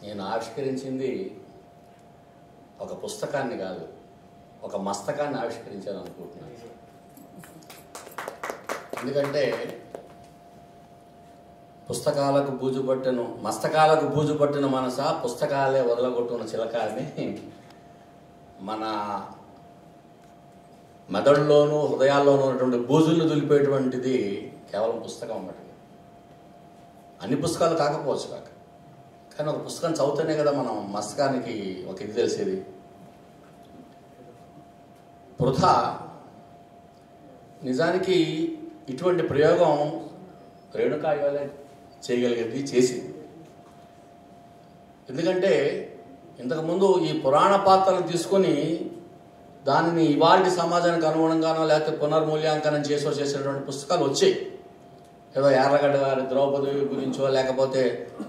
నేను ఆవిష్కరించింది ఒక పుస్తకాన్ని కాదు, ఒక మస్తకాన్ని ఆవిష్కరించాను అనుకుంటున్నాను. ఎందుకంటే పుస్తకాలకు బూజు పట్టెను, మస్తకాలకు బూజు పట్టిన మనస పుస్తకాలే వదలగొట్టున్న చిలక అని మన మెదడులోనూ హృదయాల్లోనూ ఉన్నటువంటి బూజులను దులిపేటువంటిది కేవలం పుస్తకం అన్నమాట. అన్ని పుస్తకాలు కాకపోవచ్చు కాక, కానీ ఒక పుస్తకం చదువుతూనే కదా మనం మస్తకానికి ఒక ఇది తెలిసేది. వృథా నిజానికి ఇటువంటి ప్రయోగం రేణుకా ఇవాళ చేయగలిగేది, చేసింది. ఎందుకంటే ఇంతకుముందు ఈ పురాణ పాత్రలను తీసుకొని దానిని ఇవాళ సమాజానికి అనుగుణంగానో లేకపోతే పునర్మూల్యాంకనం చేసినటువంటి పుస్తకాలు వచ్చాయి. ఏదో యార్లగడ్డ గారి ద్రౌపది గురించో లేకపోతే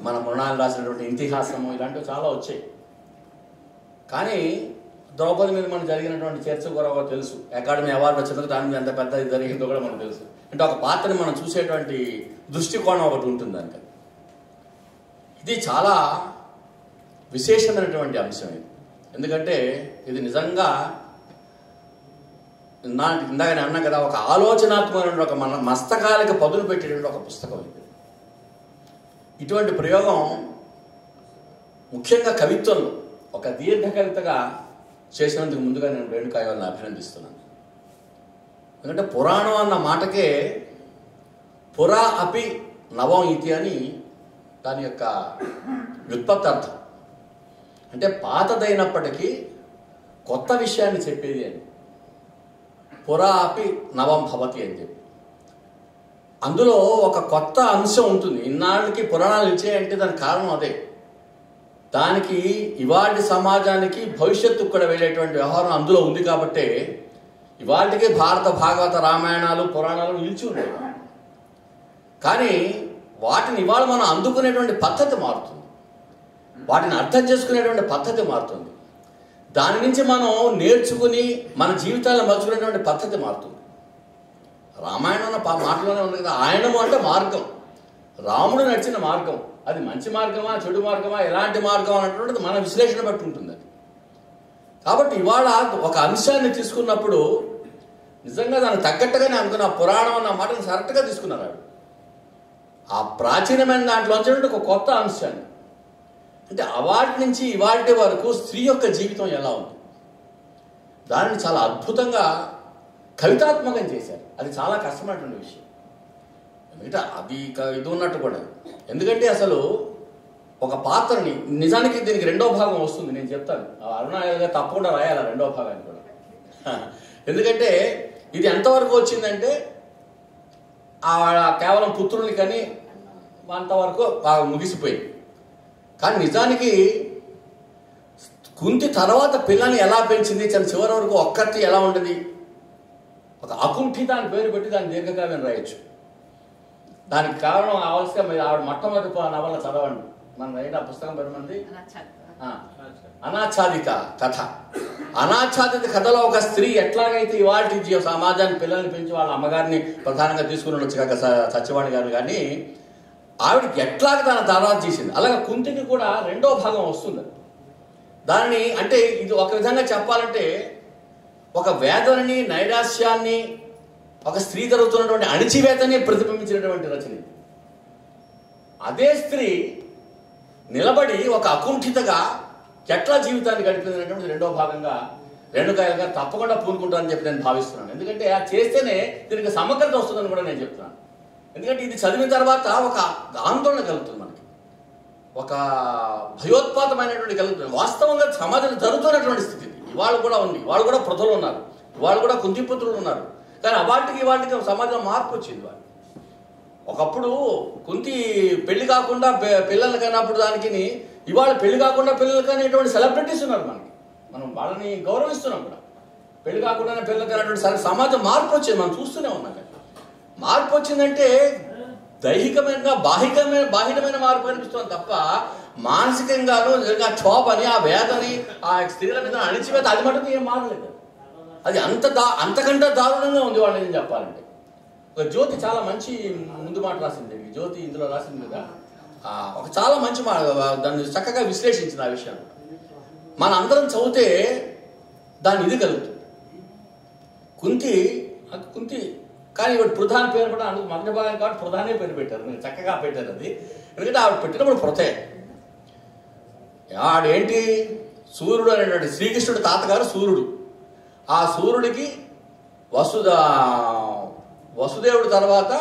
మన మృణాలు రాసినటువంటి ఇతిహాసము ఇలాంటివి చాలా వచ్చాయి. కానీ ద్రౌపది మీద మనకు జరిగినటువంటి చర్చ కూడా తెలుసు. అకాడమీ అవార్డు వచ్చినందుకు దాని మీద ఎంత పెద్ద ఇది జరిగిందో కూడా మనకు తెలుసు. అంటే ఒక పాత్రని మనం చూసేటువంటి దృష్టికోణం ఒకటి ఉంటుంది దానికి. ఇది చాలా విశేషమైనటువంటి అంశం ఇది. ఎందుకంటే ఇది నిజంగా ఇందాక నేను అన్నా కదా, ఒక ఆలోచనాత్మకమైన ఒక మన మస్తకాలకి పదును పెట్టేటువంటి ఒక పుస్తకం ఇది. ఇటువంటి ప్రయోగం ముఖ్యంగా కవిత్వంలో ఒక దీర్ఘ కవితగా చేసినందుకు ముందుగా నేను రేణుకా ఇవాళని అభినందిస్తున్నాను. ఎందుకంటే పురాణం అన్న మాటకే పురా అపి నవం ఇతి అని దాని యొక్క వ్యుత్పత్తి అర్థం. అంటే పాతదైనప్పటికీ కొత్త విషయాన్ని చెప్పేది అని. పురా అపి నవం భవతి అని చెప్పి అందులో ఒక కొత్త అంశం ఉంటుంది. ఇన్నాళ్ళకి పురాణాలు ఇచ్చాయంటే దానికి కారణం అదే. దానికి ఇవాళ సమాజానికి భవిష్యత్తు కూడా వెళ్ళేటువంటి వ్యవహారం అందులో ఉంది కాబట్టి ఇవాళకి భారత భాగవత రామాయణాలు పురాణాలు నిలిచి ఉన్నాయి. కానీ వాటిని ఇవాళ మనం అందుకునేటువంటి పద్ధతి మారుతుంది, వాటిని అర్థం చేసుకునేటువంటి పద్ధతి మారుతుంది, దాని నుంచి మనం నేర్చుకుని మన జీవితాలను మలుచుకునేటువంటి పద్ధతి మారుతుంది. రామాయణం అన్న మాటలోనే ఉంది కదా, ఆయనము అంటే మార్గం, రాముడు నడిచిన మార్గం. అది మంచి మార్గమా చెడు మార్గమా ఎలాంటి మార్గం అన్నటువంటిది మన విశ్లేషణ బట్టి ఉంటుంది అది. కాబట్టి ఇవాళ ఒక అంశాన్ని తీసుకున్నప్పుడు నిజంగా దానికి తగ్గట్టుగానే అనుకున్న పురాణం అన్న మాటను కరెక్ట్గా తీసుకున్నారు. ఆ ప్రాచీనమైన దాంట్లోంచి ఒక కొత్త అంశాన్ని, అంటే అవాటి నుంచి ఇవాటి వరకు స్త్రీ యొక్క జీవితం ఎలా ఉంది దానిని చాలా అద్భుతంగా కవితాత్మకం చేశారు. అది చాలా కష్టమైనటువంటి విషయం. ఎందుకంటే అది ఇది ఉన్నట్టు కూడా. ఎందుకంటే అసలు ఒక పాత్రని నిజానికి దీనికి రెండో భాగం వస్తుంది, నేను చెప్తాను. అరుణాగా తప్పకుండా రాయాలి రెండో భాగాన్ని కూడా. ఎందుకంటే ఇది ఎంతవరకు వచ్చిందంటే కేవలం పుత్రుని కానీ అంతవరకు బాగా ముగిసిపోయింది. కానీ నిజానికి కుంతి తర్వాత పిల్లని ఎలా పెంచింది, చివరి వరకు ఒక్కటి ఎలా ఉండేది, ఒక అకుంఠిత అని పేరు పెట్టి దాన్ని దీర్ఘకావ్యం రాయొచ్చు. దానికి కారణం కావాల్సిన మీరు ఆవిడ మొట్టమొదటి నవల చదవండి. మన రైట్ ఆ పుస్తకం పేరు మంది అనాచ్ఛాదిత కథ. అనాచ్ఛాదిత కథలో ఒక స్త్రీ ఎట్లాగైతే ఇవాటి సమాజాన్ని పిల్లల్ని పెంచి వాళ్ళ అమ్మగారిని ప్రధానంగా తీసుకుని ఉండొచ్చు కాక సత్యవాణి గారు, కానీ ఆవిడకి ఎట్లాగ తన తర్వాత చేసింది. అలాగే కుంతికి కూడా రెండో భాగం వస్తుంది. దాన్ని అంటే ఇది ఒక విధంగా చెప్పాలంటే ఒక వేదనని నైరాశ్యాన్ని ఒక స్త్రీ జరుగుతున్నటువంటి అణిచివేతని ప్రతిబింబించినటువంటి రచన. అదే స్త్రీ నిలబడి ఒక అకుంఠితగా ఎట్లా జీవితాన్ని గడిపిందనేటువంటి రెండో భాగంగా రేణుకాయలు గారు తప్పకుండా పూనుకుంటారని చెప్పి నేను భావిస్తున్నాను. ఎందుకంటే అది చేస్తేనే దీనికి సమగ్రత వస్తుందని కూడా నేను చెప్తున్నాను. ఎందుకంటే ఇది చదివిన తర్వాత ఒక ఆందోళన కలుగుతుంది, మనకి ఒక భయోత్పాతమైనటువంటి కలుగుతుంది. వాస్తవంగా సమాజంలో జరుగుతున్నటువంటి స్థితి ఇవాళ కూడా ఉంది. వాళ్ళు కూడా ప్రజలు ఉన్నారు, వాళ్ళు కూడా కుంతిపుత్రులు ఉన్నారు. కానీ వాటికి సమాజంలో మార్పు వచ్చింది. వాళ్ళు ఒకప్పుడు కుంతి పెళ్లి కాకుండా పిల్లలు కన్నప్పుడు దానికి ఇవాళ పెళ్లి కాకుండా పిల్లలు కనేటువంటి సెలబ్రిటీస్ ఉన్నారు. మనం వాళ్ళని గౌరవిస్తున్నాం కూడా. పెళ్లి కాకుండానే పిల్లలు కనేటువంటి సమాజం మార్పు వచ్చింది, మనం చూస్తూనే ఉన్నాం. మార్పు వచ్చిందంటే దైహికమైన బాహికమైన మార్పు అనిపిస్తుంది తప్ప మానసికంగాను నిజంగా క్షోభని ఆ వేదని ఆ స్త్రీల మీద అణిచివేత అది మటుకు ఏం మారలేదు. అది అంతకంటే దారుణంగా ఉంది వాళ్ళు ఏం చెప్పాలంటే. ఒక జ్యోతి చాలా మంచి ముందు మాట రాసింది. జ్యోతి ఇందులో రాసింది కదా, ఒక చాలా మంచి దాన్ని చక్కగా విశ్లేషించిన ఆ విషయం. మన అందరం చదివితే దాని ఇది కలుగుతుంది. కుంతి కానీ ఇవాడు ప్రధాన పేరు కూడా అందుకు మొదటి భాగం కాబట్టి ప్రధానే పేరు పెట్టారు. నేను చక్కగా పెట్టారు అది. ఎందుకంటే ఆవిడ పెట్టినప్పుడు ప్రతే ఆడేంటి సూర్యుడు అనేటువంటి శ్రీకృష్ణుడి తాతగారు సూర్యుడు. ఆ సూర్యుడికి వసుదేవుడి తర్వాత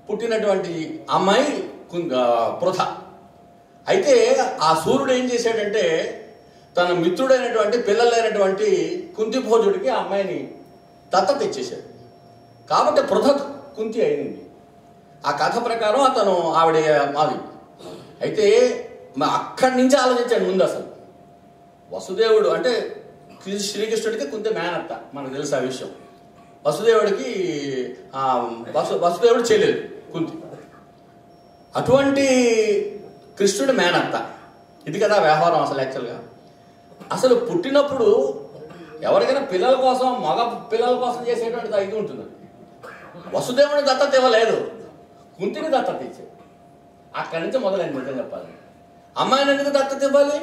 పుట్టినటువంటి అమ్మాయి పృథ. అయితే ఆ సూర్యుడు ఏం చేశాడంటే తన మిత్రుడైనటువంటి పిల్లలైనటువంటి కుంతిభోజుడికి ఆ అమ్మాయిని దత్తత ఇచ్చేశాడు. కాబట్టి పృథ కుంతి అయింది. ఆ కథ ప్రకారం అతను ఆవిడ మాది. అయితే అక్కడి నుంచి ఆలోచించాడు ముందు. అసలు వసుదేవుడు అంటే శ్రీకృష్ణుడికి కుంతి మేనత్త, మనకు తెలుసు ఆ విషయం. వసుదేవుడికి వసుదేవుడు చెల్లెలు కుంతి. అటువంటి కృష్ణుడి మేనత్త. ఇది కదా వ్యవహారం అసలు. యాక్చువల్గా అసలు పుట్టినప్పుడు ఎవరికైనా పిల్లల కోసం మగ పిల్లల కోసం చేసేటువంటి ఇది ఉంటుంది. వసుదేవుని దత్తత ఇవ్వలేదు, కుంతిని దత్తత ఇచ్చాడు. అక్కడి నుంచి మొదలైంది. నిజం చెప్పాలి, అమ్మాయిని ఎందుకు దత్తత ఇవ్వాలి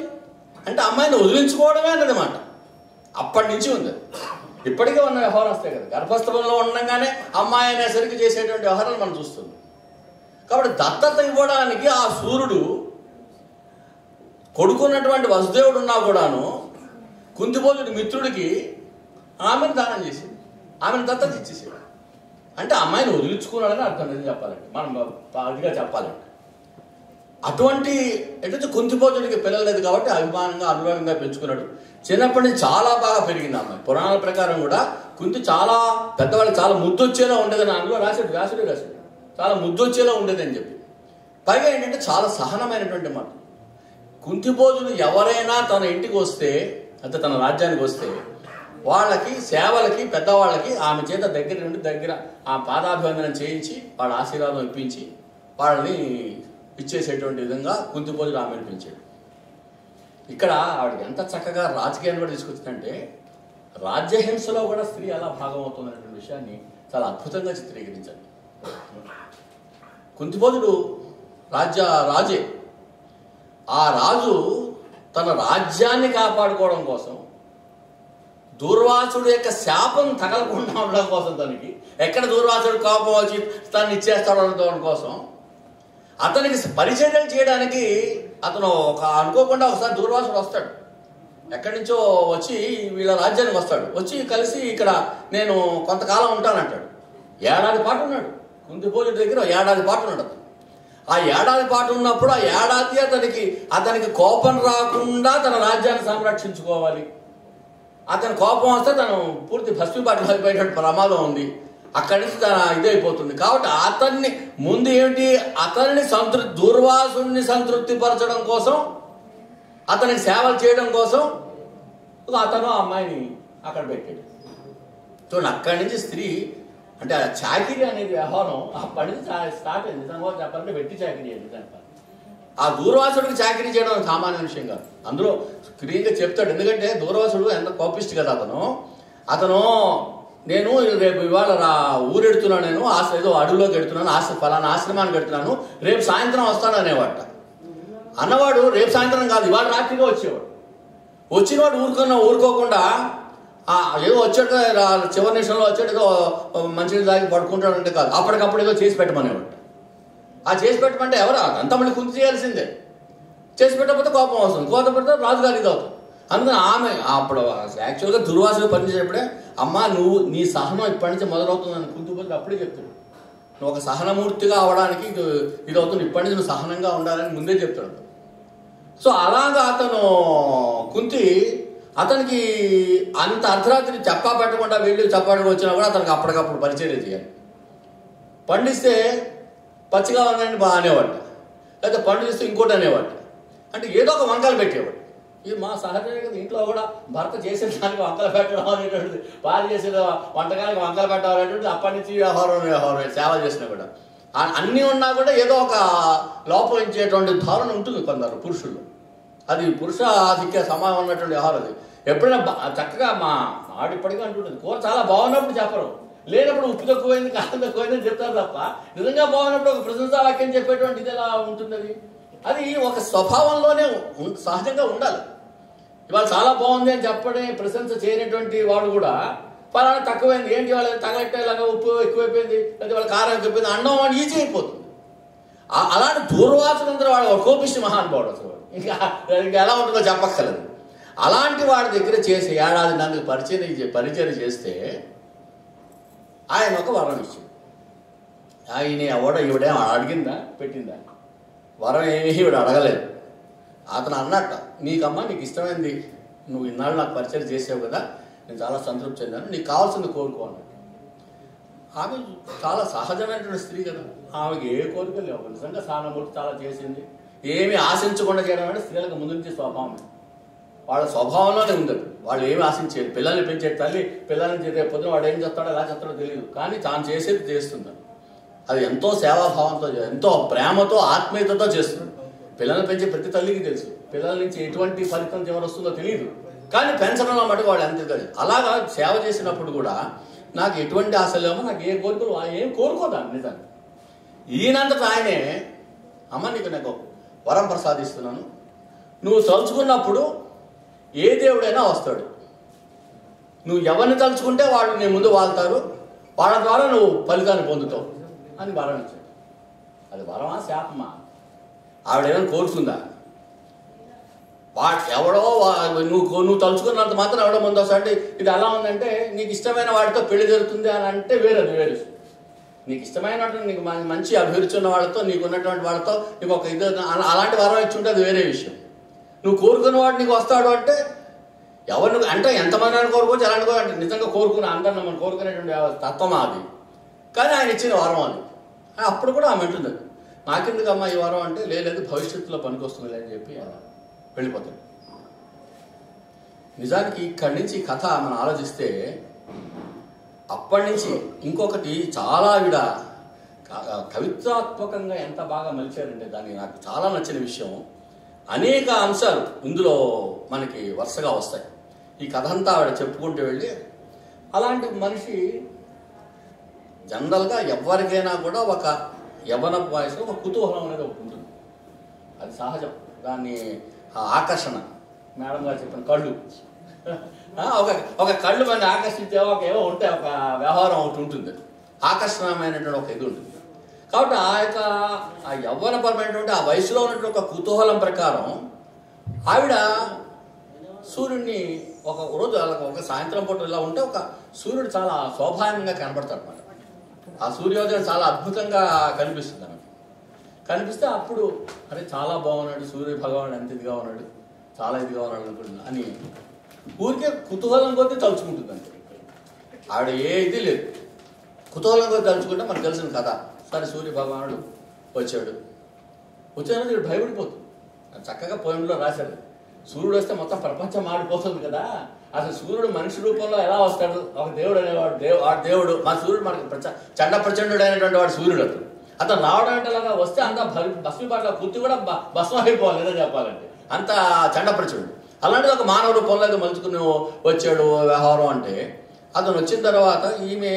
అంటే అమ్మాయిని వదిలించుకోవడమే అన్నమాట. అప్పటి నుంచి ఉంది. ఇప్పటికే ఉన్న వ్యవహారం వస్తాయి కదా. గర్భస్థలంలో ఉండగానే అమ్మాయి అనేసరికి చేసేటువంటి వ్యవహారాలు మనం చూస్తున్నాం. కాబట్టి దత్తత ఇవ్వడానికి ఆ సూర్యుడు కొడుకున్నటువంటి వసుదేవుడు ఉన్నా కూడాను కుంతిభోజుడి మిత్రుడికి ఆమెను దానం చేసింది, ఆమెను దత్తత ఇచ్చేసాడు. అంటే అమ్మాయిని వదిలించుకున్నాడని అర్థం. నిజం చెప్పాలంటే మనం అదిగా చెప్పాలంటే అటువంటి ఎట్లయితే కుంతిభోజుడికి పిల్లలు లేదు కాబట్టి అభిమానంగా అనుభవంగా పెంచుకున్నాడు. చిన్నప్పటి నుంచి చాలా బాగా పెరిగింది అమ్మాయి. పురాణాల ప్రకారం కూడా కుంతి చాలా పెద్దవాళ్ళకి చాలా ముద్దొచ్చేలా ఉండేదని అందులో రాశాడు, వ్యాసుడే రాశాడు. చాలా ముద్దొచ్చేలా ఉండేదని చెప్పి. పైగా ఏంటంటే చాలా సహనమైనటువంటి మాట. కుంతిభోజుడు ఎవరైనా తన ఇంటికి వస్తే అంటే తన రాజ్యానికి వస్తే వాళ్ళకి సేవలకి పెద్దవాళ్ళకి ఆమె చేత దగ్గర ఆ పాదాభివందనం చేయించి వాళ్ళ ఆశీర్వాదం ఇప్పించి వాళ్ళని ఇచ్చేసేటువంటి విధంగా కుంతిభోజుడు ఆమెను పిలిచాడు. ఇక్కడ ఆవిడకి ఎంత చక్కగా రాజకీయాన్ని కూడా తీసుకొచ్చిందంటే రాజ్యహింసలో కూడా స్త్రీ ఎలా భాగం అవుతుందనేటువంటి విషయాన్ని చాలా అద్భుతంగా చిత్రీకరించాడు. కుంతిభోజుడు రాజే. ఆ రాజు తన రాజ్యాన్ని కాపాడుకోవడం కోసం దూర్వాసుడు యొక్క శాపం తగలకుండా ఉండడం కోసం తనకి ఎక్కడ దూర్వాసుడు కోపం వచ్చి తను ఇచ్చేస్తాడు అనుకోవడం కోసం అతనికి పరిచర్యలు చేయడానికి అతను అనుకోకుండా ఒకసారి దూర్వాసుడు వస్తాడు. ఎక్కడి నుంచో వచ్చి వీళ్ళ రాజ్యానికి వస్తాడు. వచ్చి కలిసి ఇక్కడ నేను కొంతకాలం ఉంటానంటాడు. ఏడాది పాటు ఉన్నాడు కుంతిభోజుడి దగ్గర. ఏడాది పాటు ఉన్నాడు అతను. ఆ ఏడాది పాటు ఉన్నప్పుడు ఆ ఏడాది అతనికి కోపం రాకుండా తన రాజ్యాన్ని సంరక్షించుకోవాలి. అతని కోపం వస్తే తను పూర్తి భస్మీపాటు అయిపోయేటువంటి ప్రమాదం ఉంది. అక్కడి నుంచి తన ఇదైపోతుంది. కాబట్టి అతన్ని ముందు అతన్ని దూర్వాసుని సంతృప్తి పరచడం కోసం, అతనికి సేవలు చేయడం కోసం అతను ఆ అమ్మాయిని అక్కడ పెట్టాడు. చూడండి, అక్కడి నుంచి స్త్రీ అంటే ఆ చాకిరీ అనేది వ్యవహారం అప్పటి నుంచి స్టార్ట్ అయింది. నిజంగా చెప్పాలంటే వెట్టి చాకిరీ అయింది. ఆ దూర్వాసుడికి చాకిరీ చేయడం సామాన్య విషయం కాదు. అందులో క్లియర్గా చెప్తాడు. ఎందుకంటే దూర్వాసుడు ఎంత కోపిస్ట్ కదా అతను నేను రేపు ఇవాళ ఊరెడుతున్నాను, నేను ఏదో అడవిలోకి ఎడుతున్నాను, ఫలానా ఆశ్రమానికి ఎడుతున్నాను, రేపు సాయంత్రం వస్తాను అనేవాట. అన్నవాడు రేపు సాయంత్రం కాదు ఇవాళ రాత్రిగా వచ్చేవాడు. వచ్చినవాడు ఊరుకోకుండా ఏదో వచ్చాడు చివరి నిమిషంలో వచ్చాడు, ఏదో మంచిగా తాగి పడుకుంటాడంటే కాదు, అప్పటికప్పుడు ఏదో చేసి పెట్టమనేవాడు. ఆ చేసి పెట్టమంటే ఎవరు అంతా మళ్ళీ కుంతి చేయాల్సిందే. చేసి పెట్టకపోతే కోపం వస్తుంది, కోపం పెడితే రాజుగారి ఇది అవుతుంది. అందుకని ఆమె అప్పుడు యాక్చువల్గా దుర్వాసుడు పనిచేసేప్పుడే అమ్మా నీ సహనం ఇప్పటి నుంచి మొదలవుతుందని కుంతిభోజుడు అప్పుడే చెప్తాడు. నువ్వు ఒక సహనమూర్తిగా అవడానికి ఇది అవుతుంది, ఇప్పటి నుంచి నువ్వు సహనంగా ఉండాలని ముందే చెప్తాడు. సో అలాగా అతనికి అంత అర్ధరాత్రి చెప్పా పెట్టకుండా వెళ్ళి చప్పాడికి వచ్చినా కూడా అతనికి అప్పటికప్పుడు పరిచర్య చేయాలి. పండిస్తే పచ్చిగా ఉందని బాగా అనేవాడు, లేకపోతే పండిస్తే ఇంకోటి అనేవాడు. అంటే ఏదో ఒక వంకలు పెట్టేవాడు. ఇది మా సహజంగా కదా, ఇంట్లో కూడా భర్త చేసిన దానికి వంకలు పెట్టడం అనేటువంటిది, భార్య చేసిన వంటకానికి వంకలు పెట్టడం అనేటువంటిది అప్పటి నుంచి వ్యవహారం సేవ చేసినా కూడా అన్నీ ఉన్నా కూడా ఏదో ఒక లోపలించేటువంటి ధోరణ ఉంటుంది కొందరు పురుషులు. అది పురుష ఆధిక్య సమానం ఉన్నటువంటి వ్యవహారం. అది ఎప్పుడైనా చక్కగా మా ఆవిడ ఇప్పటికీ అంటుంటుంది, కూర చాలా బాగున్నప్పుడు చెప్పరు, లేనప్పుడు ఉప్పు తక్కువైంది, కారం తక్కువైంది అని చెప్తారు తప్ప నిజంగా బాగున్నప్పుడు ఒక ప్రశంసా వాక్యం చెప్పేటువంటి ఇది ఎలా ఉంటుంది? అది ఒక స్వభావంలోనే సహజంగా ఉండాలి. ఇవాళ చాలా బాగుంది అని చెప్పడే ప్రశంస చేయనటువంటి వాడు కూడా ఫలానా తక్కువైంది, ఏంటి వాళ్ళ తగలెట్టేలాగా ఉప్పు ఎక్కువైపోయింది, లేదా వాళ్ళ కారం ఎక్కువైపోయింది అన్నం వాడు ఈజీ అయిపోతుంది. అలాంటి దూర్వాసనంతా వాడు ఒక కోపిష్టి మహానుభావుడు అసలు. ఇంకా ఎలా ఉంటుందో చెప్పక్కర్లేదు. అలాంటి వాడి దగ్గర చేసి ఏడాది నాకు పరిచయం చేస్తే ఆయన ఒక వరం ఇచ్చింది. ఆయన ఈవిడే అడిగిందా పెట్టిందా? వరం ఏమీ ఈవిడ అడగలేదు. అతను అన్నట్ట, నీకమ్మా నీకు ఇష్టమైంది, నువ్వు ఇన్నాళ్ళు నాకు పరిచయం చేసావు కదా, నేను చాలా సంతృప్తి చెందాను, నీకు కావాల్సింది కోరుకో అన్నట్టు. ఆమె చాలా సహజమైనటువంటి స్త్రీ కదా, ఆమెకి ఏ కోరికలు లేవు. నిజంగా సానుభూతి చాలా చేసింది. ఏమి ఆశించకుండా చేయడం అంటే స్త్రీలకు ముందు నుంచి స్వభావం, వాళ్ళ స్వభావంలోనే ఉంది. వాళ్ళు ఏమి ఆశించేది, పిల్లల్ని పెంచే తల్లి పిల్లల్ని రేపు పొద్దున వాడు ఏం చేస్తాడో ఎలా చేస్తాడో తెలియదు, కానీ తాను చేసేది చేస్తుంది. అది ఎంతో సేవాభావంతో, ఎంతో ప్రేమతో, ఆత్మీయతతో చేస్తుంది. పిల్లల్ని పెంచే ప్రతి తల్లికి తెలుసు పిల్లల నుంచి ఎటువంటి ఫలితం ఎవరు వస్తుందో తెలియదు, కానీ పెంచడంలో మటుకు వాడు అంతే తెలియదు. అలాగా సేవ చేసినప్పుడు కూడా నాకు ఎటువంటి ఆశలు లేమో, నాకు ఏ కోరికలు ఏం కోరుకోదాన్ని నిజంగా. ఈయనంతట ఆయనే, అమ్మ నీకు నాకు వరం ప్రసాదిస్తున్నాను, నువ్వు తలుచుకున్నప్పుడు ఏ దేవుడైనా వస్తాడు, నువ్వు ఎవరిని తలుచుకుంటే వాళ్ళు నీ ముందు వాళ్తారు, వాళ్ళ ద్వారా నువ్వు ఫలితాన్ని పొందుతావు అని వరం ఇచ్చాడు. అది వరమా శాపమా? ఆవిడేమైనా కోరుతుందా? ఎవడో నువ్వు తలుచుకున్నంత మాత్రం ఎవడో ముందు వస్తాడు. ఇది ఎలా ఉందంటే, నీకు ఇష్టమైన వాడితో పెళ్లి జరుగుతుంది అని అంటే వేరే నీకు ఇష్టమైనటువంటి నీకు మంచి అభిరుచి ఉన్న వాళ్ళతో, నీకు ఉన్నటువంటి వాళ్ళతో నీకు ఒక ఇది అలాంటి వరం ఇచ్చి ఉంటే అది వేరే విషయం. నువ్వు కోరుకున్న వాడు నీకు వస్తాడు అంటే ఎవరిని అంటే ఎంతమంది అని కోరుకోవచ్చు, ఎలాంటి అంటే నిజంగా కోరుకున్న అందరిని మనం కోరుకునేటువంటి తత్వమా అది. కానీ ఆయన ఇచ్చిన వరం అది. అప్పుడు కూడా ఆమె అంటుంది, నాకెందుకమ్మా ఈ వరం అంటే, లేదు భవిష్యత్తులో పనికొస్తుంది అని చెప్పి వెళ్ళిపోతాడు. నిజానికి ఇక్కడి నుంచి కథ మనం ఆలోచిస్తే అప్పటి నుంచి ఇంకొకటి చాలా ఆవిడ కవిత్వాత్మకంగా ఎంత బాగా మలిచారంటే, దాన్ని నాకు చాలా నచ్చిన విషయం. అనేక అంశాలు ఇందులో మనకి వరుసగా వస్తాయి. ఈ కథ అంతా ఆవిడ చెప్పుకుంటూ వెళ్ళి, అలాంటి మనిషి జనరల్గా ఎవరికైనా కూడా ఒక యవ్వన వయసులో ఒక కుతూహలం అనేది ఒకటి ఉంటుంది, అది సహజం. దాన్ని ఆకర్షణ, మేడం గారు చెప్పిన కళ్ళు, ఒక కళ్ళు మంది ఆకర్షించే ఒక ఏవో ఉంటాయి, ఒక వ్యవహారం ఒకటి ఉంటుంది, ఆకర్షణమైనటువంటి ఒక ఇది ఉంటుంది. కాబట్టి ఆ యవ్వనపరమైనటువంటి ఆ వయసులో ఉన్నటువంటి ఒక కుతూహలం ప్రకారం ఆవిడ సూర్యుడిని ఒక రోజు ఒక సాయంత్రం పూట ఇలా ఉంటే ఒక సూర్యుడు చాలా శోభాయంగా కనబడతాడు అన్నమాట. ఆ సూర్యోదయం చాలా అద్భుతంగా కనిపిస్తుంది ఆమె. కనిపిస్తే అప్పుడు అరే చాలా బాగున్నాడు సూర్య భగవానుడు, ఎంత ఇదిగా ఉన్నాడు, చాలా ఇదిగా ఉన్నాడు అనుకుంటున్నా అని ఊరికే కుతూహలం కొద్దీ తలుచుకుంటుంది అంతే. ఆవిడ ఏ ఇది లేదు, కుతూహలం కొద్దీ తలుచుకుంటే మనకు తెలిసిన కథ. సరే సూర్య భగవానుడు వచ్చాడు, వీడు భయపడిపోతుంది. చక్కగా పోయంలో రాశాడు, సూర్యుడు వస్తే మొత్తం ప్రపంచం మాడిపోతుంది కదా, అసలు సూర్యుడు మనిషి రూపంలో ఎలా వస్తాడు, ఒక దేవుడు అనేవాడు, దేవుడు మా సూర్యుడు మనకు చండ ప్రచండు అయినటువంటి వాడు సూర్యుడు. అతను రావడం అంటే అలాగా వస్తే అంతా భస్మీపాట్ల కుర్తి కూడా భస్మం అయిపోవాలి లేదా చెప్పాలంటే, అంత చండ ప్రచండు. అలాంటిది ఒక మానవ రూపంలో అయితే మలుచుకుని వచ్చాడు వ్యవహారం అంటే. అతను వచ్చిన తర్వాత ఈమె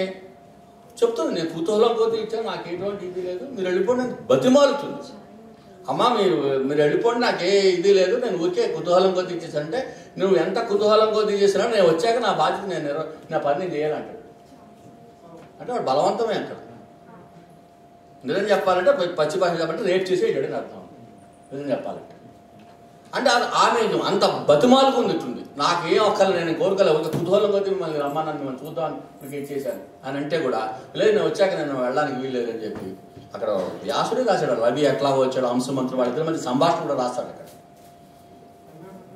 చెప్తుంది, నేను కుతూహలం కొద్ది ఇచ్చాను, నాకు ఎటువంటి ఇది లేదు, మీరు వెళ్ళిపోండి అని బతిమాలుతుంది. అమ్మ మీరు వెళ్ళిపోండి, నాకే ఇది లేదు, నేను ఊరికే కుతూహలం కొద్ది ఇచ్చేసానంటే, నువ్వు ఎంత కుతూహలం కొద్ది చేసినా నేను వచ్చాక నా బాధ్యత నా పని నేను చేయాలంటాడు. అంటే వాడు బలవంతమే అంటాడు. నిజం చెప్పాలంటే పచ్చి భాష చెప్పాలంటే రేపు చేసేయడని అర్థం. నిజం చెప్పాలంటే అంటే ఆమె అంత బతిమాలుకుంది, నాకేం ఒక్కలు నేను కోరుకోలే, ఒక కుతూహలం కొద్ది మిమ్మల్ని రమ్మన్నాను, మిమ్మల్ని చూద్దాం మీకు ఇచ్చేసాను అని అంటే కూడా లేదు నేను వచ్చాక నేను వెళ్ళడానికి వీల్లేదని చెప్పి అక్కడ వ్యాసుడే రాశాడు. రవి ఎట్లాగో వచ్చాడు, అంశమంత్రులు వాళ్ళిద్దరి మధ్య సంభాషణ కూడా రాస్తాడు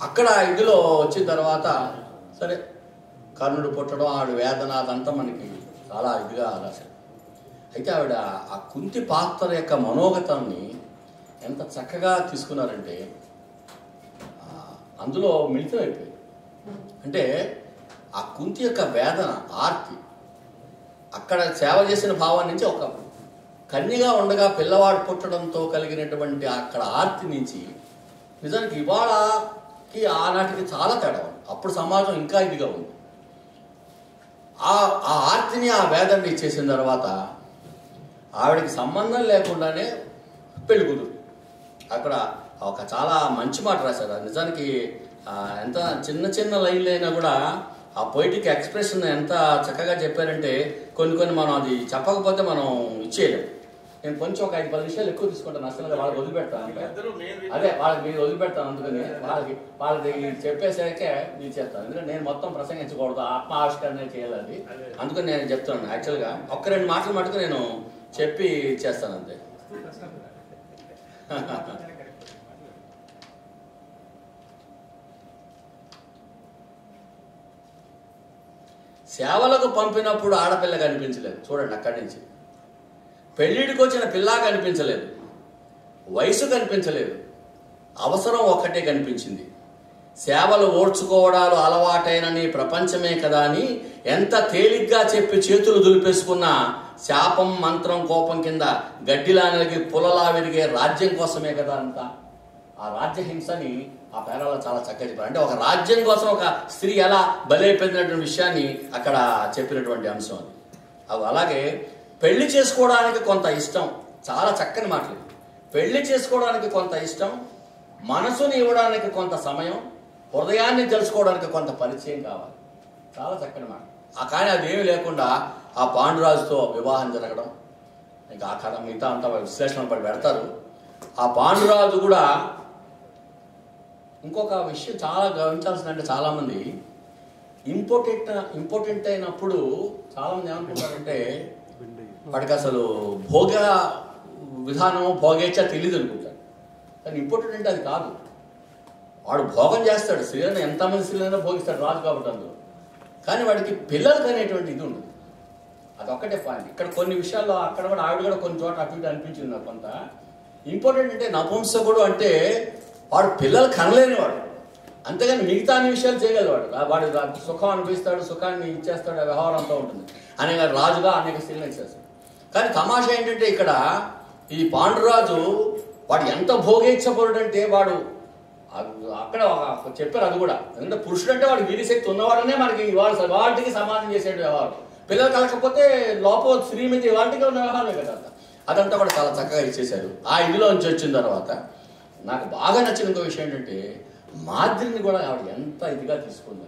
అక్కడ ఇదిలో వచ్చిన తర్వాత. సరే కర్ణుడు పుట్టడం, ఆవిడ వేదన, అదంతా మనకి చాలా ఇదిగా రాశాడు. అయితే ఆవిడ ఆ కుంతి పాత్ర యొక్క మనోగతాన్ని ఎంత చక్కగా తీసుకున్నారంటే అందులో మిళితం అయిపోయింది. అంటే ఆ కుంతి యొక్క వేదన, ఆర్తి, అక్కడ సేవ చేసిన భావం నుంచి ఒక కన్యగా ఉండగా పిల్లవాడు పుట్టడంతో కలిగినటువంటి అక్కడ ఆర్తి నుంచి నిజానికి ఇవాళకి ఆనాటికి చాలా తేడా ఉంది. అప్పుడు సమాజం ఇంకా ఇదిగా ఉంది. ఆ ఆర్తిని ఆ వేదనని ఇచ్చేసిన తర్వాత ఆవిడకి సంబంధం లేకుండానే పెళ్లి కూతురు. అక్కడ ఒక చాలా మంచి మాట రాశారు. నిజానికి ఎంత చిన్న చిన్న లైన్లు అయినా కూడా ఆ పొయిటిక్ ఎక్స్ప్రెషన్ ఎంత చక్కగా చెప్పారంటే కొన్ని మనం అది చెప్పకపోతే మనం ఇచ్చేయలేం. నేను కొంచెం ఒక 5-10 నిమిషాలు ఎక్కువ తీసుకుంటాను, అసలు వాళ్ళకి వదిలిపెడతాను. అదే వాళ్ళకి మీరు వదిలిపెడతాను, అందుకని వాళ్ళకి చెప్పేసరికే మీరు చేస్తాను. ఎందుకంటే నేను మొత్తం ప్రసంగించకూడదు, ఆత్మ ఆవిష్కరణ చేయాలి. అందుకని నేను చెప్తున్నాను. యాక్చువల్గా 1-2 మాటలు మటుకు నేను చెప్పి చేస్తాను అంతే. సేవలకు పంపినప్పుడు ఆడపిల్ల కనిపించలేదు. చూడండి, అక్కడి నుంచి పెళ్ళిడికి వచ్చిన పిల్ల కనిపించలేదు, వయసు కనిపించలేదు, అవసరం ఒక్కటే కనిపించింది. సేవలు ఓర్చుకోవడాలు అలవాటైన నీ ప్రపంచమే కదా అని ఎంత తేలిగ్గా చెప్పి చేతులు దులిపేసుకున్న శాపం, మంత్రం, కోపం కింద గడ్డిలా నలిగి పులలా విరిగే రాజ్యం కోసమే కదా అంతా. ఆ రాజ్యహింసని ఆ పేరాలో చాలా చక్కగా చెప్పారు. అంటే ఒక రాజ్యం కోసం ఒక స్త్రీ ఎలా బలైపోయినటువంటి విషయాన్ని అక్కడ చెప్పినటువంటి అంశం అది. అలాగే పెళ్లి చేసుకోవడానికి కొంత ఇష్టం, చాలా చక్కని మాటలు. పెళ్లి చేసుకోవడానికి కొంత ఇష్టం, మనసుని ఇవ్వడానికి కొంత సమయం, హృదయాన్ని తెలుసుకోవడానికి కొంత పరిచయం కావాలి. చాలా చక్కని మాట. కానీ అదేమీ లేకుండా ఆ పాండురాజుతో వివాహం జరగడం, ఇంకా ఆ కథ మిగతా అంతా విశ్లేషణ పడి పెడతారు. ఆ పాండురాజు కూడా ఇంకొక విషయం చాలా గమనించాల్సింది. అంటే చాలామంది ఇంపార్టెంట్ అయినప్పుడు చాలామంది ఏమనుకుంటారంటే వాడికి అసలు భోగ విధానం, భోగేచ్ఛ తెలియదు అనుకుంటాడు. కానీ ఇంపార్టెంట్ అంటే అది కాదు. వాడు భోగం చేస్తాడు, స్త్రీలను ఎంతమంది స్త్రీలైనా భోగిస్తాడు రాజు కాబట్టి అందులో. కానీ వాడికి పిల్లలకి అనేటువంటి ఇది ఉండదు. అదొక్కటే పాయింట్. ఇక్కడ కొన్ని విషయాల్లో అక్కడ కూడా ఆవిడ కూడా కొన్ని చోట్ల అటు ఇటు అనిపించింది నాకు కొంత. ఇంపార్టెంట్ అంటే నపుంసకుడు అంటే వాడు పిల్లలు కనలేనివాడు, అంతేగాని మిగతా అన్ని విషయాలు చేయగలవాడు. వాడు సుఖం అనిపిస్తాడు, సుఖాన్ని ఇచ్చేస్తాడు, ఆ వ్యవహారం అంతా ఉంటుంది. అనేక రాజుగా అనేక స్త్రీలను ఇచ్చేస్తాడు. కానీ తమాషా ఏంటంటే ఇక్కడ ఈ పాండురాజు వాడు ఎంత భోగేచ్ఛపరుడంటే వాడు అక్కడ చెప్పారు అది కూడా. ఎందుకంటే పురుషుడు అంటే వాడు వీరిశక్తి ఉన్నవాడనే మనకి వాటికి సమానం చేసే వ్యవహారం. పిల్లలు కలకపోతే లోపల స్త్రీ మీద వాటికి ఉన్న వ్యవహారమే కదా. అదంతా కూడా చాలా చక్కగా ఇచ్చేశారు. ఆ ఇదిలోంచి వచ్చిన తర్వాత నాకు బాగా నచ్చిన ఇంకో విషయం ఏంటంటే మాద్రిని కూడా ఆవిడ ఎంత ఇదిగా తీసుకుంది.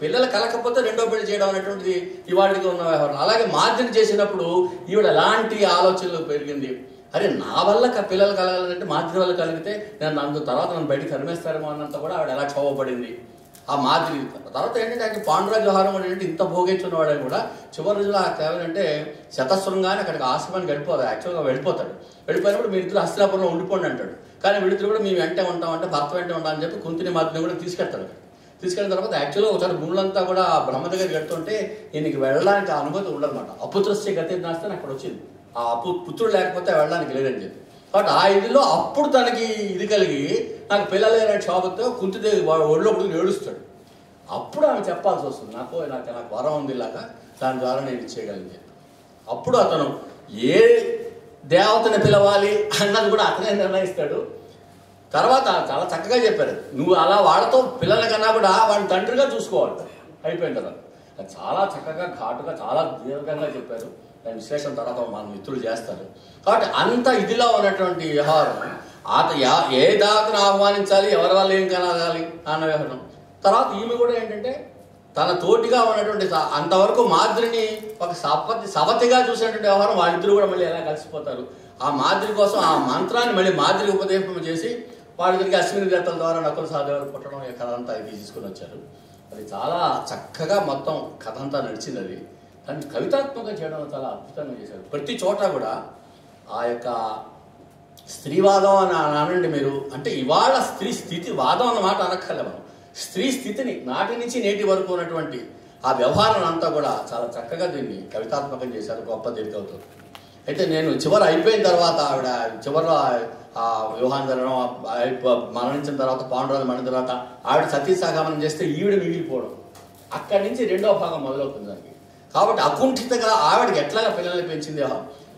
పిల్లలు కలకపోతే రెండో పెళ్లి చేయడం అనేటువంటిది ఇవాళకి ఉన్న వ్యవహారం. అలాగే మాద్రిని చేసినప్పుడు ఈవిడ ఎలాంటి ఆలోచనలు పెరిగింది. అరే నా వల్ల పిల్లలు కలగాలంటే మాద్రి వల్ల కలిగితే నేను తర్వాత నన్ను బయటికి తరిమేస్తారేమో అన్నంత కూడా ఆవిడ ఎలా క్షోభపడింది. ఆ మాద్రి తర్వాత ఏంటంటే ఆయన పాండురాజు వ్యవహారం కూడా ఏంటంటే ఇంత భోగించున్నవాడని కూడా చివరి రోజులో కేవలంటే శతశృంగానే అక్కడికి ఆశ్రమానికి వెళ్ళిపోతాడు. యాక్చువల్గా వెళ్ళిపోయినప్పుడు మీరు ఇద్దరు హస్తినాపురంలో ఉండిపోండి అంటాడు. కానీ వీళ్ళిద్దరు కూడా మేము వెంటే ఉంటామంటే భర్త వెంటే ఉంటామని చెప్పి కుంతిని మాద్రిని కూడా తీసుకెళ్తాడు. తీసుకెళ్ళిన తర్వాత యాక్చువల్గా ఒకసారి భూములంతా కూడా బ్రహ్మ దగ్గర కడుతుంటే ఈయనకి వెళ్ళడానికి అనుమతి ఉండదన్నమాట. అపుత్రస్య గతి నాస్తే అక్కడ వచ్చింది. ఆ పుత్రుడు లేకపోతే వెళ్ళడానికి లేదని చెప్పి. కాబట్టి ఆ ఇదిలో అప్పుడు తనకి ఇది కలిగి నాకు పిల్లలైన క్షోభతో కుంతిదేవి ఒళ్ళో పుట్టుకుని ఏడుస్తాడు. అప్పుడు ఆమె చెప్పాల్సి వస్తుంది, నాకు వరం ఉంది ఇలాగా, దాని ద్వారా నేను ఇచ్చేయగలిగి. అప్పుడు అతను ఏ దేవతని పిలవాలి అన్నది కూడా అతనే నిర్ణయిస్తాడు. తర్వాత చాలా చక్కగా చెప్పారు, నువ్వు అలా వాళ్ళతో పిల్లల కన్నా కూడా వాడిని తండ్రిగా చూసుకోవాలి. అయిపోయిన తర్వాత చాలా చక్కగా ఘాటుగా చాలా దీర్ఘంగా చెప్పారు. దాని విశ్లేషణ తర్వాత మన మిత్రులు చేస్తారు. కాబట్టి అంత ఇదిలో ఉన్నటువంటి వ్యవహారం ఏ దాతను ఆహ్వానించాలి, ఎవరి వల్ల ఏం కలగాలి అన్న వ్యవహారం. తర్వాత ఈమె కూడా ఏంటంటే తన తోటిగా ఉన్నటువంటి అంతవరకు మాద్రిని ఒక సవతిగా చూసినటువంటి వ్యవహారం వాళ్ళిద్దరు కూడా మళ్ళీ ఎలా కలిసిపోతారు. ఆ మాద్రి కోసం ఆ మంత్రాన్ని మళ్ళీ మాద్రి ఉపదేశం చేసి వాళ్ళిద్దరికి అశ్విని దేవతల ద్వారా నకుల సహదేవులు పుట్టడం కథ అంతా ఇది తీసుకుని వచ్చారు. అది చాలా చక్కగా మొత్తం కథ అంతా నడిచింది. అది దాన్ని కవితాత్మకంగా చేయడం చాలా అద్భుతంగా చేశారు. ప్రతి చోట కూడా ఆ యొక్క స్త్రీవాదం అని అనండి మీరు, అంటే ఇవాళ స్త్రీ స్థితి వాదం అన్నమాట అనక్కర్లే మనం. స్త్రీ స్థితిని నాటి నుంచి నేటి వరకు ఉన్నటువంటి ఆ వ్యవహారం అంతా కూడా చాలా చక్కగా దీన్ని కవితాత్మకం చేశారు. గొప్ప దీర్ఘవుతో అయితే నేను చివరి అయిపోయిన తర్వాత ఆవిడ చివరిలో ఆ వివాహం జరగడం, మరణించిన తర్వాత పాండురాజు మరణించిన తర్వాత ఆవిడ సతీసాగమనం చేస్తే ఈవిడ మిగిలిపోవడం, అక్కడి నుంచి రెండవ భాగం మొదలవుతుంది దానికి. కాబట్టి అకుంఠితంగా ఆవిడకి ఎట్లాగా పిల్లల్ని పెంచింది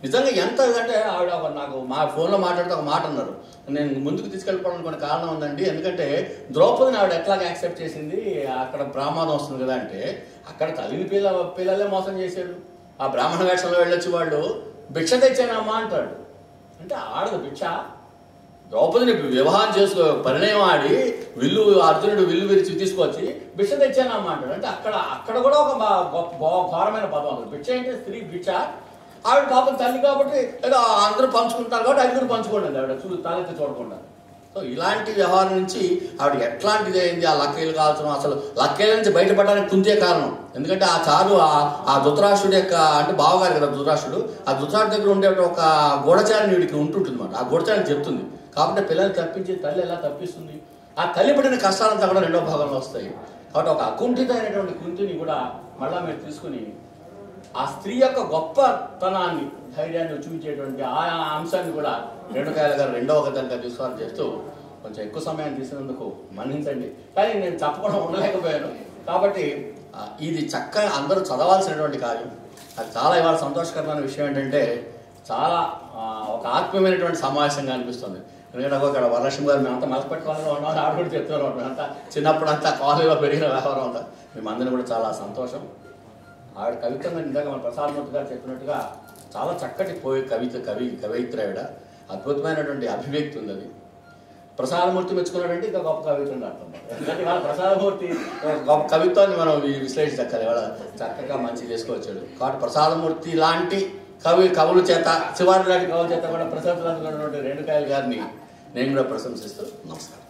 నిజంగా ఎంత అంటే ఆవిడ నాకు మా ఫోన్లో మాట్లాడితే ఒక మాట అన్నారు, నేను ముందుకు తీసుకెళ్ళిపోవడానికి కొన్ని కారణం ఉందండి, ఎందుకంటే ద్రౌపదిని ఆవిడ ఎట్లాగ యాక్సెప్ట్ చేసింది, అక్కడ ప్రమాదం వస్తుంది కదా అంటే, అక్కడ తల్లిని పిల్లలే మోసం చేశాడు. ఆ బ్రాహ్మణ వేషంలో వెళ్ళొచ్చి వాళ్ళు భిక్ష తెచ్చానమ్మా అంటాడు. అంటే ఆడదు భిక్ష. ద్రౌపదిని వివాహం చేసుకో పరిణయం ఆడి అర్జునుడు విల్లు విరిచి తీసుకొచ్చి భిక్ష తెచ్చానమ్మా అంటాడు. అంటే అక్కడ కూడా ఒక ఘోరమైన పదం. భిక్ష అంటే స్త్రీ భిక్ష. ఆవిడ పాపం తల్లి కాబట్టి ఏదో అందరూ పంచుకుంటారు కాబట్టి 5 పంచుకోండి ఆవిడ తలెత్తి చూడకుండా. సో ఇలాంటి వ్యవహారం నుంచి ఆవిడ ఎట్లాంటిది అయింది, ఆ లక్కేలు కాల్చడం, అసలు లక్కేల నుంచి బయటపడడానికి కుంతే కారణం. ఎందుకంటే ఆ చారు ఆ ధృతరాష్ట్రుడి యొక్క అంటే బావగారు కదా ధృతరాష్ట్రుడు, ఆ ధృతరాష్ట్రుడి దగ్గర ఉండే ఒక గూఢచారిని వీడికి ఉంటుంటుంది అనమాట. ఆ గూఢచారిని చెప్తుంది కాబట్టి పిల్లల్ని తప్పించి తల్లి ఎలా తప్పిస్తుంది, ఆ తల్లి పడిన కష్టాలంతా కూడా 2వ భాగంలో వస్తాయి. కాబట్టి ఒక అకుంఠితమైనటువంటి కుంతిని కూడా మళ్ళా మీరు తీసుకుని ఆ స్త్రీ యొక్క గొప్పతనాన్ని ధైర్యాన్ని చూపించేటువంటి ఆ అంశాన్ని కూడా రేణుకాయల గారు 2వ కథగా తీసుకోవాలని చేస్తూ కొంచెం ఎక్కువ సమయాన్ని తీసినందుకు మన్నించండి. కానీ నేను చెప్పకుండా ఉండలేకపోయాను. కాబట్టి ఇది చక్కగా అందరూ చదవాల్సినటువంటి కార్యం. అది చాలా ఇవాళ సంతోషకరమైన విషయం ఏంటంటే చాలా ఒక ఆత్మీయమైనటువంటి సమావేశంగా అనిపిస్తుంది. ఎందుకంటే అక్కడ వరలక్ష్మి గారు మేమంతా మలపెట్టుకోవాలని ఉన్నాం, ఆవిడ కూడా చెప్తూనే ఉంటాం. అంతా చిన్నప్పుడు అంతా కాలేజీలో పెరిగిన వ్యవహారం అంతా మేమందరం కూడా చాలా సంతోషం. ఆవిడ కవిత్వం నిజంగా మన ప్రసాదమూర్తి గారు చెప్పినట్టుగా చాలా చక్కటి కవయిత్రి ఆవిడ. అద్భుతమైనటువంటి అభివ్యక్తి ఉంది. అది ప్రసాదమూర్తి మెచ్చుకున్నాడంటే ఇంకా గొప్ప కవిత్వం అర్థం. ఎందుకంటే ఇవాళ ప్రసాదమూర్తి గొప్ప కవిత్వాన్ని మనం విశ్లేషించక్కర్లేదు, ఇవాళ చక్కగా మంచి చేసుకొచ్చాడు. కాబట్టి ప్రసాదమూర్తి లాంటి కవుల చేత, శివాజీ లాంటి కవుల చేత కూడా ప్రశంసలు అందుకున్నటువంటి రేణుకాయల గారిని నేను కూడా ప్రశంసిస్తూ నమస్కారం.